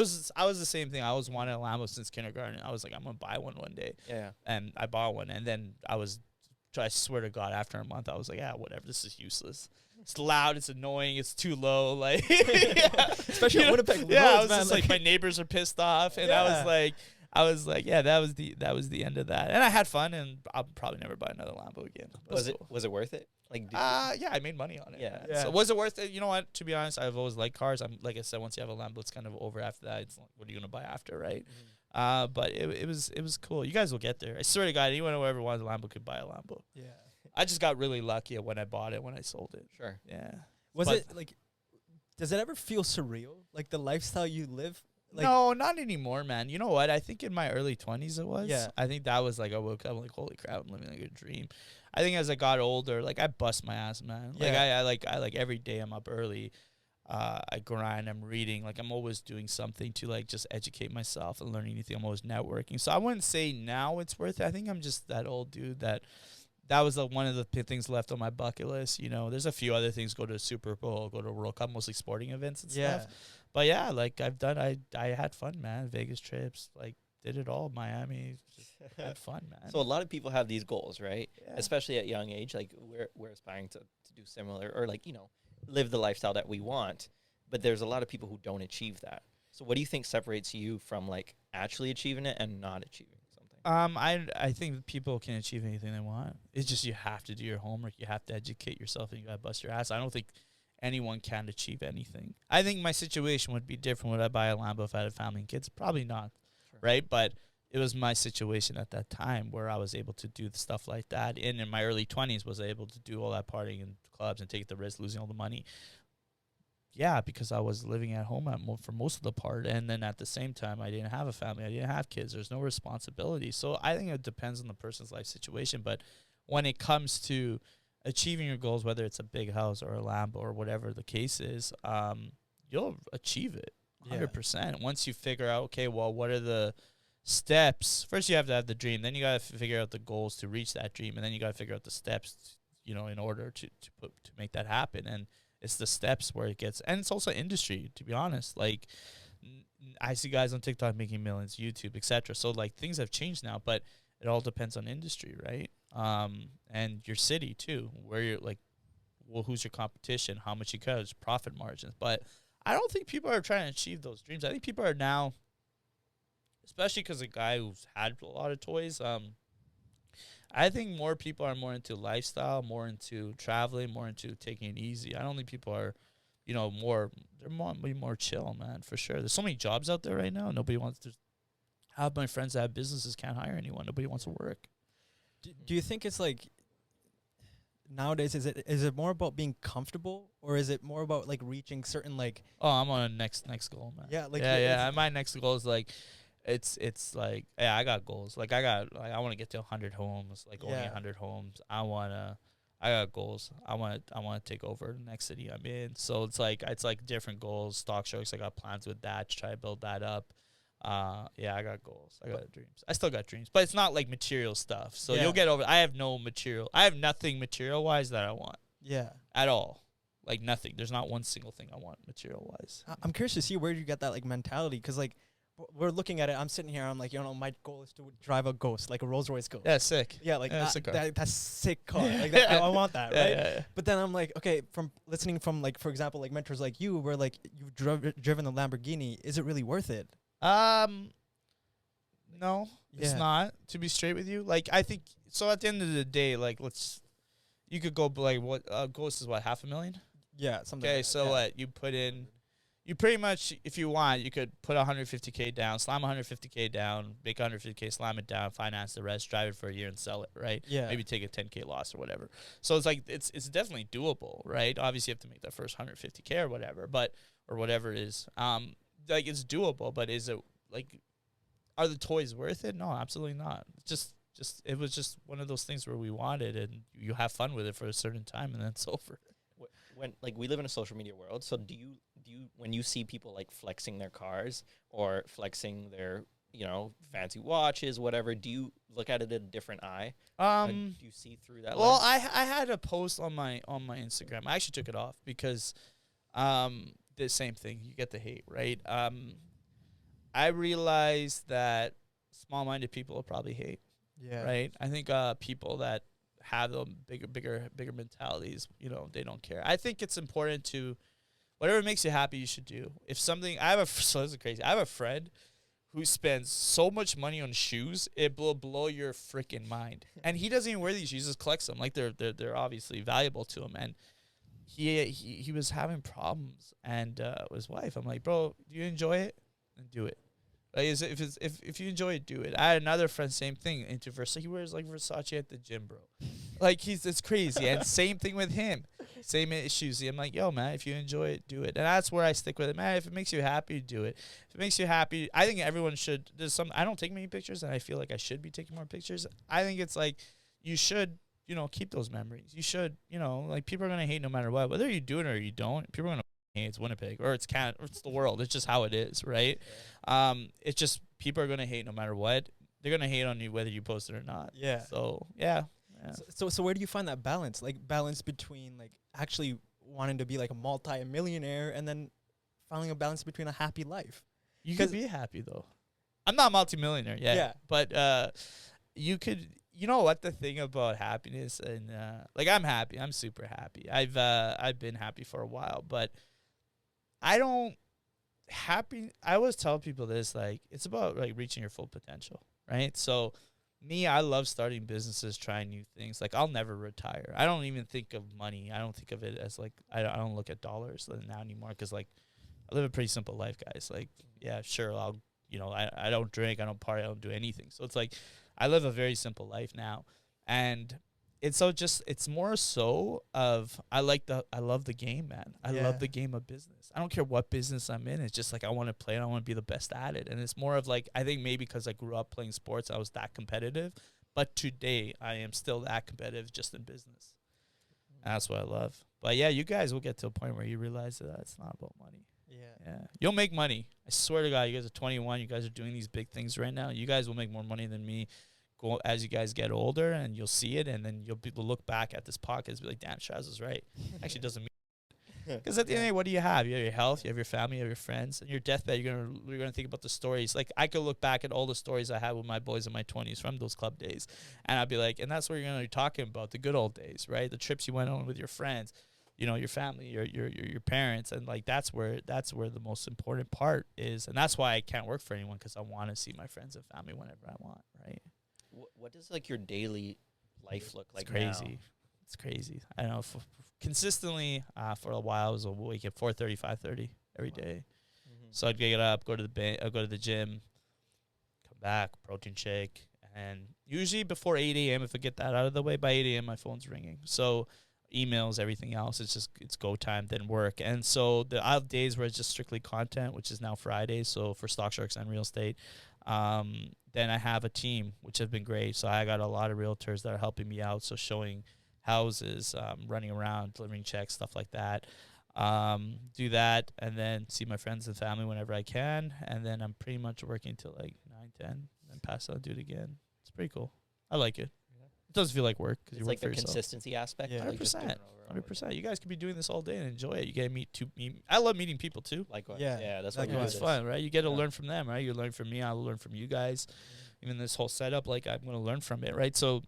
was the same thing. I always wanted a Lambo since kindergarten. I was like, I'm gonna buy one day. Yeah. And I bought one, and then I swear to God, after a month, I was like, whatever. This is useless. It's loud. It's annoying. It's too low. Like, especially in Winnipeg. Yeah, I was just like, my neighbors are pissed off, and I was like, that was the end of that. And I had fun, and I'll probably never buy another Lambo again. Was it worth it? Like, I made money on it. Yeah. So was it worth it? You know what? To be honest, I've always liked cars. Like I said, once you have a Lambo, it's kind of over after that. It's like, what are you gonna buy after, right? Mm-hmm. But it was cool. You guys will get there. I swear to God, anyone who ever wanted a Lambo could buy a Lambo. Yeah. I just got really lucky at when I bought it, when I sold it. Sure. Yeah. Does it ever feel surreal? Like the lifestyle you live? Like, no, not anymore, man. You know what? I think in my early 20s it was. Yeah. I think that was like, I woke up like, holy crap, I'm living like a dream. I think as I got older, like I bust my ass, man. Yeah. Like I like every day I'm up early. I grind, I'm reading, like I'm always doing something to like just educate myself and learn anything. I'm always networking. So I wouldn't say now it's worth it. I think I'm just that old dude that was one of the things left on my bucket list. There's a few other things, go to Super Bowl, go to World Cup, mostly sporting events and stuff. But yeah, like I had fun, man. Vegas trips, like did it all. Miami, just had fun, man. So a lot of people have these goals, right? Yeah. Especially at young age, like we're aspiring to do similar, or like, live the lifestyle that we want, but there's a lot of people who don't achieve that. So what do you think separates you from like actually achieving it and not achieving something? I think people can achieve anything they want. It's just you have to do your homework. You have to educate yourself, and you gotta bust your ass. I don't think anyone can achieve anything. I think my situation would be different. Would I buy a Lambo if I had a family and kids? Probably not, right? But it was my situation at that time where I was able to do stuff like that. And in my early 20s, was able to do all that partying in clubs and take the risk, losing all the money. Yeah, because I was living at home for most of the part. And then at the same time, I didn't have a family. I didn't have kids. There's no responsibility. So I think it depends on the person's life situation. But when it comes to achieving your goals, whether it's a big house or a Lambo or whatever the case is, you'll achieve it 100%. Yeah. Once you figure out, okay, well, what are the steps? First, you have to have the dream. Then you got to figure out the goals to reach that dream. And then you got to figure out the steps, in order to make that happen. And it's the steps where it gets, and it's also industry, to be honest. Like, I see guys on TikTok making millions, YouTube, etc. So, like, things have changed now, but it all depends on industry, right? And your city too, where you're like, well, who's your competition? How much you cut, profit margins. But I don't think people are trying to achieve those dreams. I think people are now, especially because a guy who's had a lot of toys, I think more people are more into lifestyle, more into traveling, more into taking it easy. I don't think people are, they're more chill, man, for sure. There's so many jobs out there right now. Nobody wants to. Half my friends that have businesses can't hire anyone. Nobody wants to work. Do you think it's like nowadays is it more about being comfortable, or is it more about like reaching certain like? Oh, I'm on a next goal, man. Yeah, like yeah. My next goal is like, it's like, yeah, I got goals. Like I want to get to 100 homes, like only 100 homes. I got goals. I want to take over the next city I'm in. So it's like different goals, stock strokes. I got plans with that to try to build that up. Yeah, I got goals. I got dreams. I still got dreams, but it's not like material stuff. So you'll get over. I have nothing material wise that I want. Yeah. At all. Like nothing. There's not one single thing I want material wise. I'm curious to see where you get that like mentality, because like we're looking at it. I'm sitting here. I'm like, my goal is to drive a Ghost, like a Rolls Royce Ghost. Yeah, sick. Yeah, like that's sick car. Like that, I want that, right? Yeah. But then I'm like, okay, from listening from like, for example, like mentors like you, where like you've driven the Lamborghini, is it really worth it? No, it's not, to be straight with you. Like, I think, so at the end of the day, like, you could go, like, what, Ghost is what, $500,000? Yeah, something. Okay, so what, you pretty much, if you want, you could put $150K down, slam $150K down, make $150K, slam it down, finance the rest, drive it for a year and sell it, right? Yeah. Maybe take a $10K loss or whatever. So it's like, it's definitely doable, right? Obviously, you have to make that first $150K or whatever, or whatever it is. Like, it's doable, but is it, like, are the toys worth it? No, absolutely not. It was just one of those things where we wanted, and you have fun with it for a certain time, and then it's over. When, like, we live in a social media world, so do you when you see people like flexing their cars or flexing their fancy watches, whatever, do you look at it in a different eye? Do you see through that? Well, lens? I had a post on my Instagram. I actually took it off because the same thing, you get the hate, right? I realized that small-minded people will probably hate. Yeah. Right. I think people that have the bigger mentalities, they don't care. I think it's important to, whatever makes you happy, you should do. If something, so this is crazy. I have a friend who spends so much money on shoes, it will blow your freaking mind. And he doesn't even wear these shoes; he just collects them. Like they're obviously valuable to him. And he was having problems, and his wife. I'm like, bro, do you enjoy it? Then do it. Like, if you enjoy it, do it. I had another friend, same thing, into Versace. He wears like Versace at the gym, bro. Like it's crazy. And same thing with him, same issues. I'm like, yo, man, if you enjoy it, do it. And that's where I stick with it, man. If it makes you happy, do it. If it makes you happy, I think everyone should. I don't take many pictures, and I feel like I should be taking more pictures. I think it's like you should, keep those memories. You should, like, people are gonna hate no matter what, whether you do it or you don't. People are gonna. It's Winnipeg, or it's Canada, or it's the world. It's just how it is, right? Yeah. It's just people are gonna hate no matter what. They're gonna hate on you whether you post it or not. Yeah. So yeah. So where do you find that balance? Like balance between like actually wanting to be like a multi-millionaire and then finding a balance between a happy life. You could be happy though. I'm not a multi-millionaire yet. Yeah. But you could you know what the thing about happiness and like I'm happy. I'm super happy. I've been happy for a while, but I don't happy. I always tell people this, like it's about like reaching your full potential, right? So me, I love starting businesses, trying new things. Like I'll never retire. I don't even think of money. I don't think of it as like I don't look at dollars now anymore because like I live a pretty simple life, guys. Like yeah, sure, I don't drink, I don't party, I don't do anything. So it's like I live a very simple life now, and it's more so of I love the game, man. I love the game of business. I don't care what business I'm in. It's just like I want to play and I want to be the best at it. And it's more of like I think maybe because I grew up playing sports, I was that competitive. But today I am still that competitive just in business. And that's what I love. But yeah, you guys will get to a point where you realize that it's not about money. Yeah. You'll make money. I swear to God, you guys are 21. You guys are doing these big things right now. You guys will make more money than me. Go as you guys get older, and you'll see it, and then you'll look back at this podcast and be like, damn, Shaz was right. Actually doesn't mean because at the end of the day, what do you have? You have your health, you have your family, you have your friends, and your deathbed, you're gonna think about the stories. Like I could look back at all the stories I had with my boys in my 20s from those club days, and I'd be like, and that's what you're gonna be talking about, the good old days, right? The trips you went on with your friends, your family, your parents, and like that's where the most important part is, and that's why I can't work for anyone because I want to see my friends and family whenever I want, right? What does like your daily life look like? It's crazy. Now? It's crazy. I don't know. Consistently, for a while, I was awake at 4:30, 5:30 every day. Mm-hmm. So I'd get up, go to the gym, come back, protein shake, and usually before 8 a.m. if I get that out of the way, by 8 a.m. my phone's ringing. So emails, everything else, it's go time, then work. And so the odd days where it's just strictly content, which is now Fridays, so for Stock Sharks and Real Estate. Then I have a team, which have been great. So I got a lot of realtors that are helping me out. So showing houses, running around, delivering checks, stuff like that. Do that, and then see my friends and family whenever I can. And then I'm pretty much working till like 9, 10, and then pass out, do it again. It's pretty cool. I like it. It doesn't feel like work because you work like for the yourself. Consistency aspect. Yeah, 100%. 100%. You guys could be doing this all day and enjoy it. You get to meet I love meeting people too. Likewise. Yeah, that's what it's fun, right? You get to learn from them, right? You learn from me. I'll learn from you guys. Even this whole setup, like I'm going to learn from it, right? So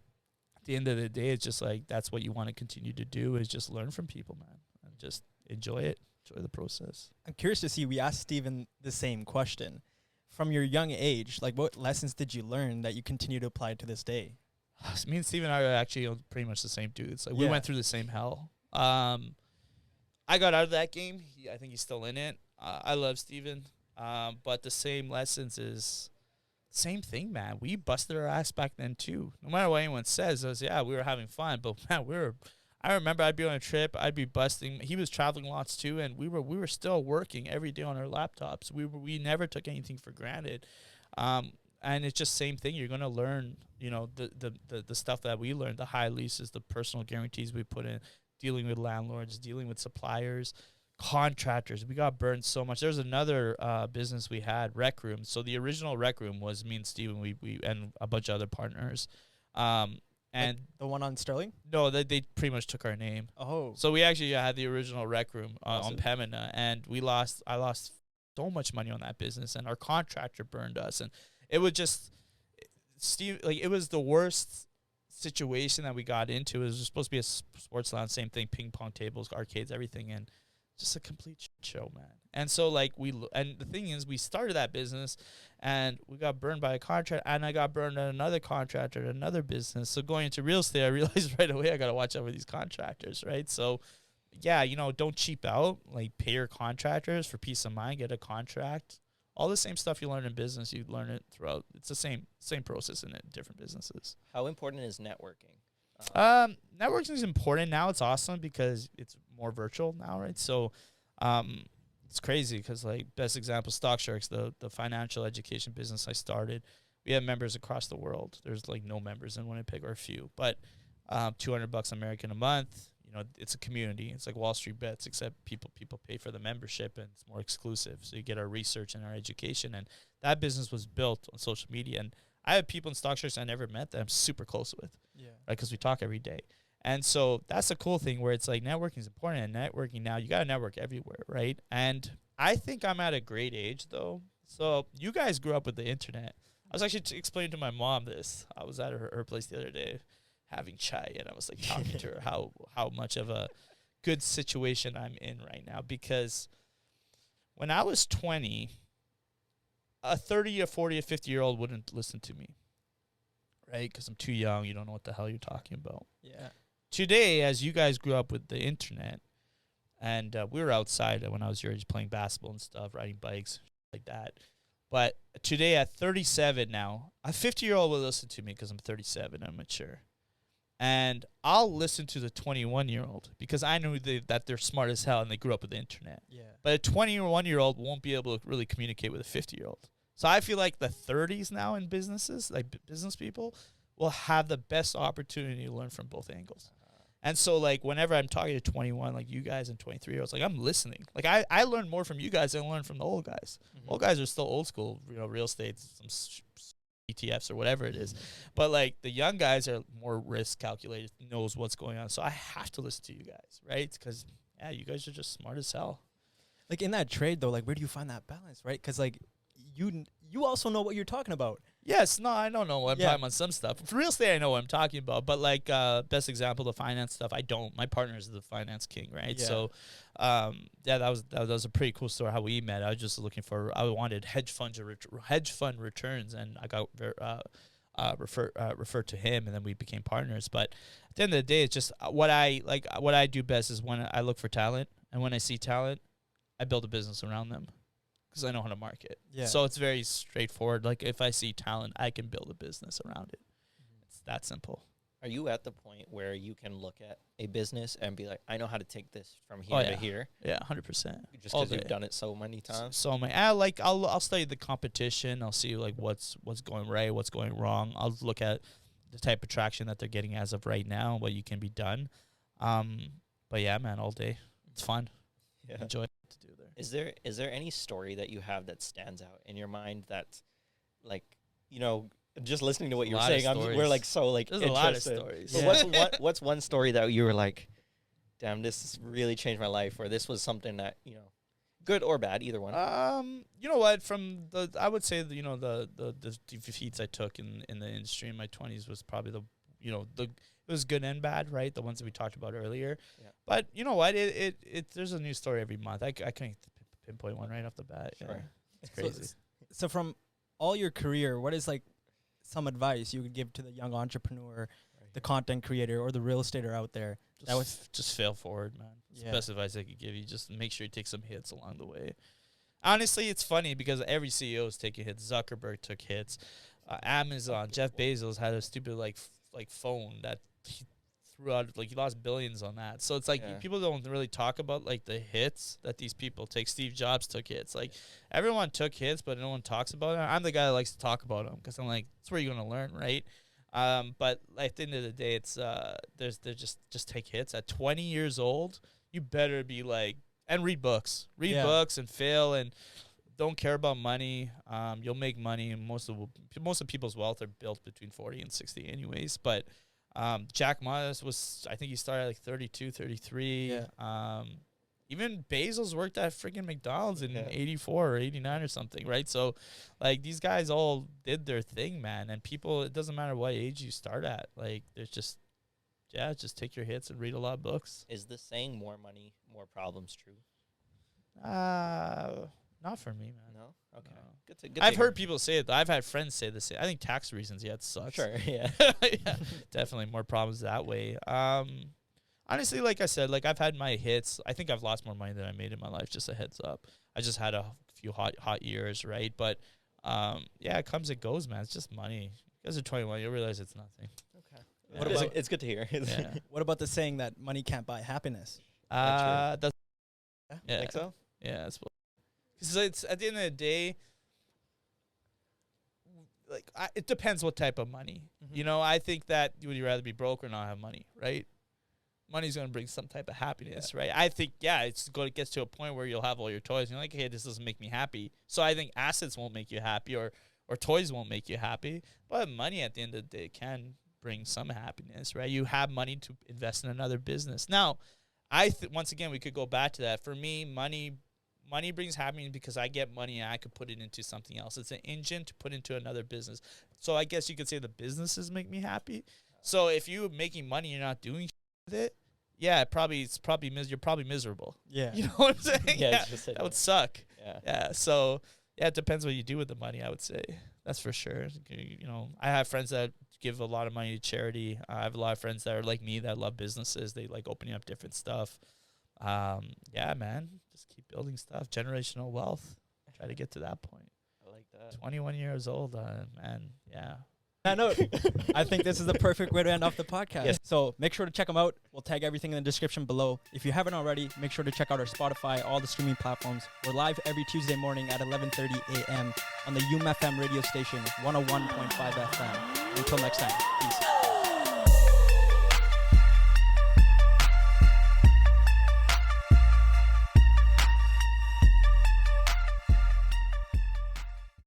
at the end of the day, it's just like that's what you want to continue to do is just learn from people, man. And just enjoy it. Enjoy the process. I'm curious to see, we asked Steven the same question. From your young age, like what lessons did you learn that you continue to apply to this day? Me and Steven are actually pretty much the same dudes. Like we went through the same hell. I got out of that game. I think he's still in it. I love Steven. But the same lessons is same thing, man. We busted our ass back then too. No matter what anyone says, we were having fun. But man, I remember I'd be on a trip, I'd be busting. He was traveling lots too, and we were still working every day on our laptops. We never took anything for granted. And it's just same thing. You're gonna learn, the stuff that we learned, the high leases, the personal guarantees we put in, dealing with landlords, dealing with suppliers, contractors. We got burned so much. There's another business we had, Rec Room. So the original Rec Room was me and Steven, we and a bunch of other partners. And like the one on Sterling? No, they pretty much took our name. Oh. So we actually had the original Rec Room on Pembina, and I lost so much money on that business, and our contractor burned us, and it was just it was the worst situation that we got into. It was supposed to be a sports lounge, same thing, ping pong tables, arcades, everything, and just a complete show, man. And so and the thing is, we started that business, and we got burned by a contract, and I got burned at another contractor at another business. So going into real estate, I realized right away I got to watch out for these contractors, right? So yeah, don't cheap out. Like pay your contractors for peace of mind. Get a contract. All the same stuff you learn in business, you learn it throughout. It's the same process in different businesses. How important is networking? Networking is important now. It's awesome because it's more virtual now, right? So, it's crazy because like best example, Stock Sharks, the financial education business I started. We have members across the world. There's like no members in Winnipeg or a few, but $200 American a month. It's a community. It's like Wall Street Bets, except people pay for the membership and it's more exclusive. So you get our research and our education, and that business was built on social media. And I have people in Stock Sharks I never met that I'm super close with, right? Because we talk every day. And so that's a cool thing where it's like networking is important, and networking now, you got to network everywhere, right? And I think I'm at a great age though. So you guys grew up with the internet. I was actually explaining to my mom this. I was at her place the other day having chai, and I was like talking to her how much of a good situation I'm in right now, because when I was 20, a 30, a 40, a 50-year-old wouldn't listen to me, right? Because I'm too young. You don't know what the hell you're talking about. Yeah. Today, as you guys grew up with the internet, and we were outside when I was your age playing basketball and stuff, riding bikes, like that. But today at 37 now, a 50-year-old will listen to me because I'm 37. I'm mature. And I'll listen to the 21-year-old because I know that they're smart as hell and they grew up with the internet. Yeah. But a 21-year-old won't be able to really communicate with a 50-year-old. So I feel like the 30s now in businesses, like business people, will have the best opportunity to learn from both angles. And so, like, whenever I'm talking to 21, like you guys and 23-year-olds, like, I'm listening. Like, I learn more from you guys than I learn from the old guys. Mm-hmm. Old guys are still old school, real estate, some ETFs or whatever it is. But, like, the young guys are more risk calculated, knows what's going on. So I have to listen to you guys, right? Because, yeah, you guys are just smart as hell. Like, in that trade, though, like, where do you find that balance, right? Because, like, you also know what you're talking about. Yes, no, I don't know what I'm talking about some stuff. For real estate, I know what I'm talking about. But, like, best example, the finance stuff, I don't. My partner is the finance king, right? Yeah. So, that was a pretty cool story how we met. I was just looking for, I wanted hedge fund returns, and I got referred to him, and then we became partners. But at the end of the day, it's just what I do best is when I look for talent, and when I see talent, I build a business around them. Because I know how to market. Yeah. So it's very straightforward. Like, if I see talent, I can build a business around it. Mm-hmm. It's that simple. Are you at the point where you can look at a business and be like, I know how to take this from here to here? Yeah, 100%. Just because you've done it so many times? So many. I'll study the competition. I'll see, like, what's going right, what's going wrong. I'll look at the type of traction that they're getting as of right now, what you can be done. But, yeah, man, all day. It's fun. Yeah. Enjoy it to do there. Is there any story that you have that stands out in your mind that, like, just listening to what you're saying, we're like so like there's interested. A lot of stories. So what's one story that you were like, damn, this really changed my life, or this was something that good or bad, either one? You know what? I would say the defeats I took in the industry in my 20s was probably it was good and bad, right? The ones that we talked about earlier. Yeah. But you know what? There's a new story every month. I can't pinpoint one right off the bat. Sure. Yeah. It's crazy. So from all your career, what is like some advice you would give to the young entrepreneur, the content creator, or the real estater out there? Just fail forward, man. It's the best advice I could give you. Just make sure you take some hits along the way. Honestly, it's funny because every CEO is taking hits. Zuckerberg took hits. Amazon, Jeff Bezos had a stupid like phone that he threw out, like he lost billions on that. So it's like people don't really talk about like the hits that these people take. Steve Jobs took hits. Like everyone took hits, but no one talks about it. I'm the guy that likes to talk about them because I'm like, that's where you're gonna learn, right? But at the end of the day, it's there's just take hits. At 20 years old, you better be like, and read books and fail and don't care about money. You'll make money, and most of people's wealth are built between 40 and 60 anyways. But Jack Ma I think he started at like 32, 33. Yeah. Even Bezos worked at freaking McDonald's in 84 or 89 or something, right? So, like, these guys all did their thing, man. And people, it doesn't matter what age you start at. Like, there's just take your hits and read a lot of books. Is the saying more money, more problems true? Not for me, man. No? Okay. No. Good I've heard people say it. I've had friends say the same. I think tax reasons, it sucks. Sure, yeah. Definitely more problems that way. Honestly, like I said, like I've had my hits. I think I've lost more money than I made in my life, just a heads up. I just had a few hot years, right? But, it comes and goes, man. It's just money. You guys are 21. You'll realize it's nothing. Okay. Yeah. It's good to hear. What about the saying that money can't buy happiness? Think so? Yeah, because it's at the end of the day, like it depends what type of money. Mm-hmm. I think that would you rather be broke or not have money, right? Money's going to bring some type of happiness, right? I think it gets to a point where you'll have all your toys and you're like, hey, this doesn't make me happy. So I think assets won't make you happy or toys won't make you happy, but money at the end of the day can bring some happiness, right? You have money to invest in another business. Now, once again, we could go back to that. For me, money money brings happiness because I get money and I could put it into something else. It's an engine to put into another business. So I guess you could say the businesses make me happy. So if you're making money, you're not doing with it. Yeah, you're probably miserable. Yeah. You know what I'm saying? Yeah, that would suck. Yeah. So it depends what you do with the money, I would say. That's for sure. You know, I have friends that give a lot of money to charity. I have a lot of friends that are like me that love businesses. They like opening up different stuff. Yeah, man, just keep building stuff. Generational wealth. Try to get to that point. I like that. 21 years old, man. Yeah. I know. I think this is the perfect way to end off the podcast. Yes. So make sure to check them out. We'll tag everything in the description below. If you haven't already, make sure to check out our Spotify, all the streaming platforms. We're live every Tuesday morning at 11:30 a.m. on the UMFM radio station, 101.5 FM. Until next time, peace.